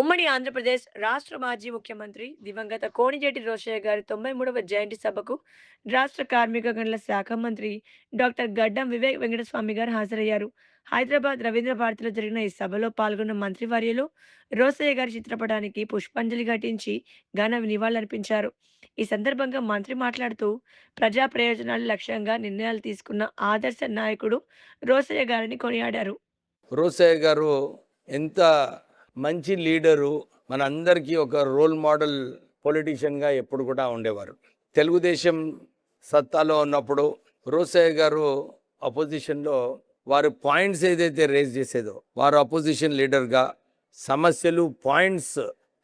ఉమ్మడి ఆంధ్రప్రదేశ్ రాష్ట్ర మాజీ ముఖ్యమంత్రి దివంగత కోణిజేటి రోశయ్య గారి 93వ జయంతి సభకు రాష్ట్ర కార్మిక గనుల శాఖ మంత్రి డాక్టర్ గడ్డం వివేక్ వెంకటస్వామి గారు హాజరయ్యారు. హైదరాబాద్ రవీంద్ర భారతిలో జరిగిన ఈ సభలో పాల్గొన్న మంత్రివర్యులు రోశయ్య గారి చిత్రపటానికి పుష్పాంజలి ఘటించి ఘన నివాళులర్పించారు. ఈ సందర్భంగా మంత్రి మాట్లాడుతూ ప్రజా ప్రయోజనాలు లక్ష్యంగా నిర్ణయాలు తీసుకున్న ఆదర్శ నాయకుడు రోశయ్య గారిని కొనియాడారు. రోసయ్య గారు ఎంత మంచి లీడరు, మనందరికీ ఒక రోల్ మోడల్ పొలిటీషియన్గా ఎప్పుడు కూడా ఉండేవారు. తెలుగుదేశం సత్తాలో ఉన్నప్పుడు రోసయ్య గారు అపోజిషన్లో వారు పాయింట్స్ ఏదైతే రేజ్ చేసేదో, వారు అపోజిషన్ లీడర్గా సమస్యలు పాయింట్స్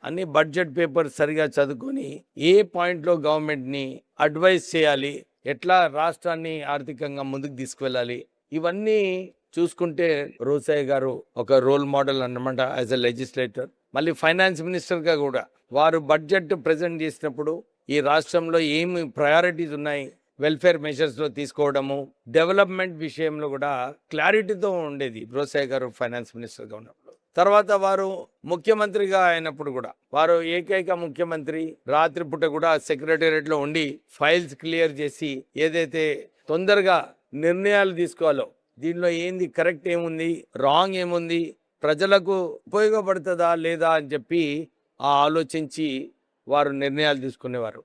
అన్ని బడ్జెట్ పేపర్ సరిగా చదువుకొని ఏ పాయింట్లో గవర్నమెంట్ని అడ్వైస్ చేయాలి, ఎట్లా రాష్ట్రాన్ని ఆర్థికంగా ముందుకు తీసుకువెళ్ళాలి, ఇవన్నీ చూసుకుంటే రోసయ్య గారు ఒక రోల్ మోడల్ అన్నమాట యాజ్ ఎ లెజిస్లేటర్. మళ్ళీ ఫైనాన్స్ మినిస్టర్గా కూడా వారు బడ్జెట్ ప్రజెంట్ చేసినప్పుడు ఈ రాష్ట్రంలో ఏమి ప్రయారిటీస్ ఉన్నాయి, వెల్ఫేర్ మెజర్స్లో తీసుకోవడము, డెవలప్మెంట్ విషయంలో కూడా క్లారిటీతో ఉండేది రోసయ్య గారు ఫైనాన్స్ మినిస్టర్గా ఉన్నప్పుడు. తర్వాత వారు ముఖ్యమంత్రిగా అయినప్పుడు కూడా వారు ఏకైక ముఖ్యమంత్రి, రాత్రిపూట కూడా సెక్రటేరియట్లో ఉండి ఫైల్స్ క్లియర్ చేసి ఏదైతే తొందరగా నిర్ణయాలు తీసుకోవాలో, దీనిలో ఏంది కరెక్ట్ ఏముంది, రాంగ్ ఏముంది, ప్రజలకు ఉపయోగపడుతుందా లేదా అని చెప్పి ఆలోచించి వారు నిర్ణయాలు తీసుకునేవారు.